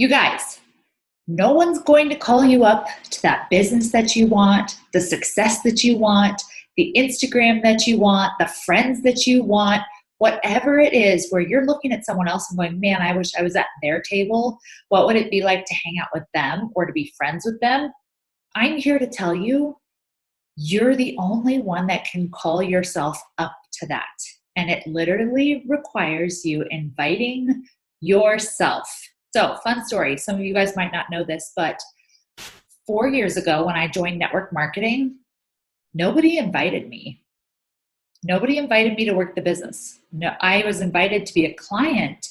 You guys, no one's going to call you up to that business that you want, the success that you want, the Instagram that you want, the friends that you want, whatever it is where you're looking at someone else and going, man, I wish I was at their table. What would it be like to hang out with them or to be friends with them? I'm here to tell you, you're the only one that can call yourself up to that. And it literally requires you inviting yourself. So, fun story. Some of you guys might not know this, but 4 years ago when I joined network marketing, nobody invited me. Nobody invited me to work the business. No, I was invited to be a client,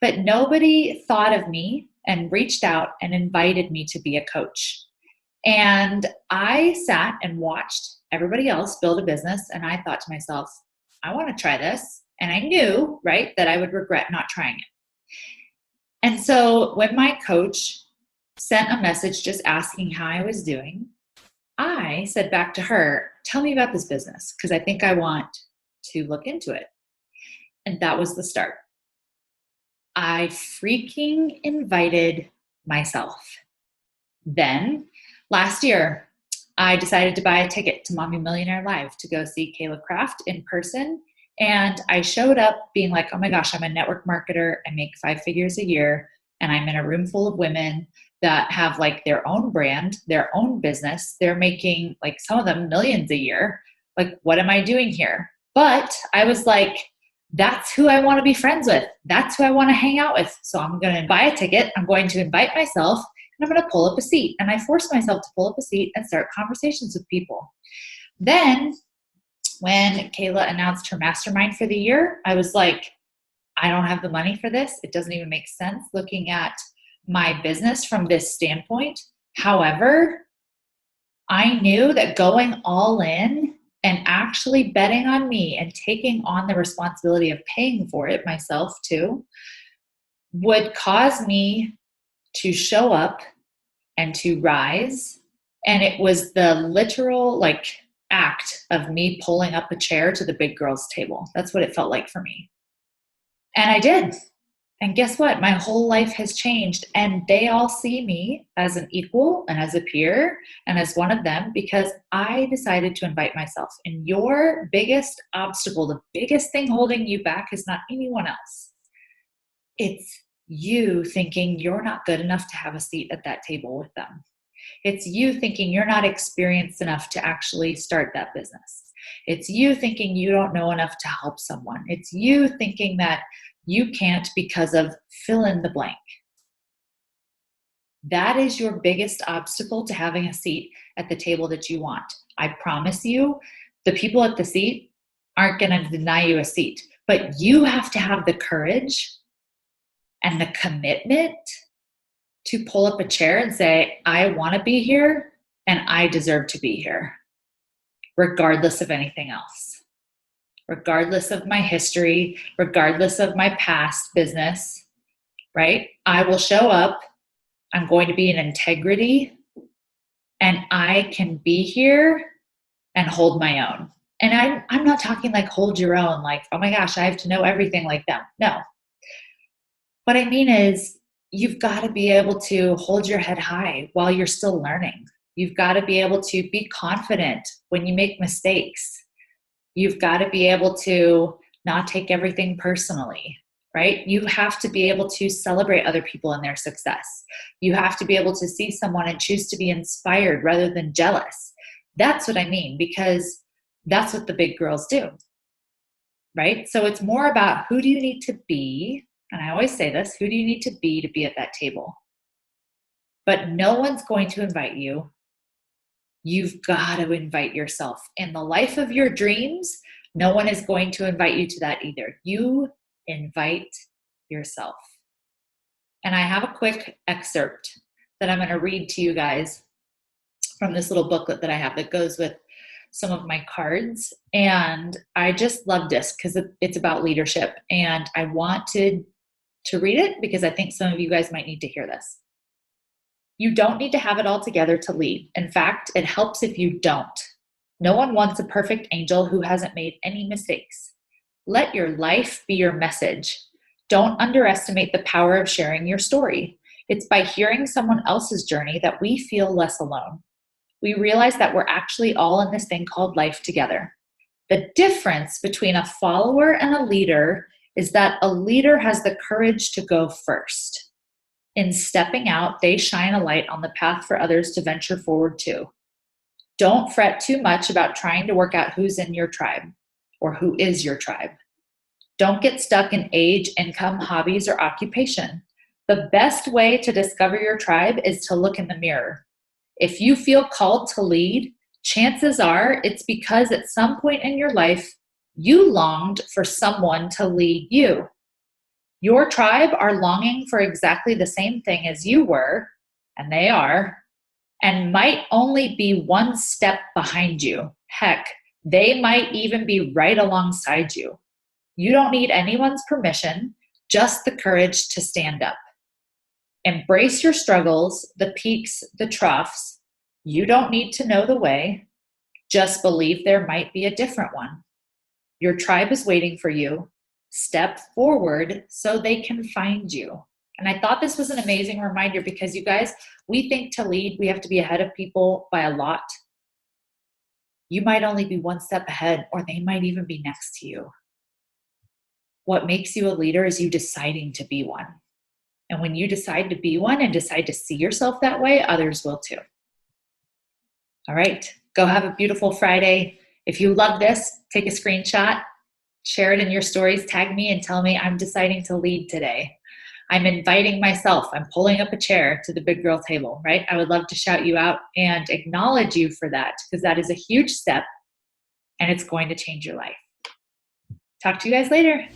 but nobody thought of me and reached out and invited me to be a coach. And I sat and watched everybody else build a business, and I thought to myself, I want to try this. And I knew, right, that I would regret not trying it. And so when my coach sent a message just asking how I was doing, I said back to her, tell me about this business, because I think I want to look into it. And that was the start. I freaking invited myself. Then last year, I decided to buy a ticket to Mommy Millionaire Live to go see Kayla Craft in person. And I showed up being like, oh my gosh, I'm a network marketer. I make 5 figures a year. And I'm in a room full of women that have like their own brand, their own business. They're making like some of them millions a year. Like, what am I doing here? But I was like, that's who I want to be friends with. That's who I want to hang out with. So I'm going to buy a ticket. I'm going to invite myself. And I'm going to pull up a seat. And I forced myself to pull up a seat and start conversations with people. Then when Kayla announced her mastermind for the year, I was like, I don't have the money for this. It doesn't even make sense looking at my business from this standpoint. However, I knew that going all in and actually betting on me and taking on the responsibility of paying for it myself too would cause me to show up and to rise. And it was the literal act of me pulling up a chair to the big girls table. That's what it felt like for me. And I did. And guess what? My whole life has changed. And they all see me as an equal and as a peer and as one of them because I decided to invite myself. And your biggest obstacle, the biggest thing holding you back is not anyone else. It's you thinking you're not good enough to have a seat at that table with them. It's you thinking you're not experienced enough to actually start that business. It's you thinking you don't know enough to help someone. It's you thinking that you can't because of fill in the blank. That is your biggest obstacle to having a seat at the table that you want. I promise you, the people at the seat aren't going to deny you a seat, but you have to have the courage and the commitment to pull up a chair and say, I want to be here and I deserve to be here, regardless of anything else, regardless of my history, regardless of my past business, right? I will show up. I'm going to be in integrity and I can be here and hold my own. And I'm not talking like hold your own, like, oh my gosh, I have to know everything like them. No. What I mean is you've got to be able to hold your head high while you're still learning. You've got to be able to be confident when you make mistakes. You've got to be able to not take everything personally, right? You have to be able to celebrate other people and their success. You have to be able to see someone and choose to be inspired rather than jealous. That's what I mean, because that's what the big girls do, right? So it's more about who do you need to be? And I always say this, who do you need to be at that table? But no one's going to invite you. You've got to invite yourself. In the life of your dreams, no one is going to invite you to that either. You invite yourself. And I have a quick excerpt that I'm going to read to you guys from this little booklet that I have that goes with some of my cards. And I just love this because it's about leadership. And I wanted to read it because I think some of you guys might need to hear this. You don't need to have it all together to lead. In fact, it helps if you don't. No one wants a perfect angel who hasn't made any mistakes. Let your life be your message. Don't underestimate the power of sharing your story. It's by hearing someone else's journey that we feel less alone. We realize that we're actually all in this thing called life together. The difference between a follower and a leader is that a leader has the courage to go first. In stepping out, they shine a light on the path for others to venture forward to. Don't fret too much about trying to work out who's in your tribe or who is your tribe. Don't get stuck in age, income, hobbies, or occupation. The best way to discover your tribe is to look in the mirror. If you feel called to lead, chances are it's because at some point in your life, you longed for someone to lead you. Your tribe are longing for exactly the same thing as you were, and they are, and might only be one step behind you. Heck, they might even be right alongside you. You don't need anyone's permission, just the courage to stand up. Embrace your struggles, the peaks, the troughs. You don't need to know the way. Just believe there might be a different one. Your tribe is waiting for you. Step forward so they can find you. And I thought this was an amazing reminder because you guys, we think to lead, we have to be ahead of people by a lot. You might only be one step ahead, or they might even be next to you. What makes you a leader is you deciding to be one. And when you decide to be one and decide to see yourself that way, others will too. All right, go have a beautiful Friday. If you love this, take a screenshot, share it in your stories, tag me and tell me I'm deciding to lead today. I'm inviting myself. I'm pulling up a chair to the big girl table, right? I would love to shout you out and acknowledge you for that because that is a huge step and it's going to change your life. Talk to you guys later.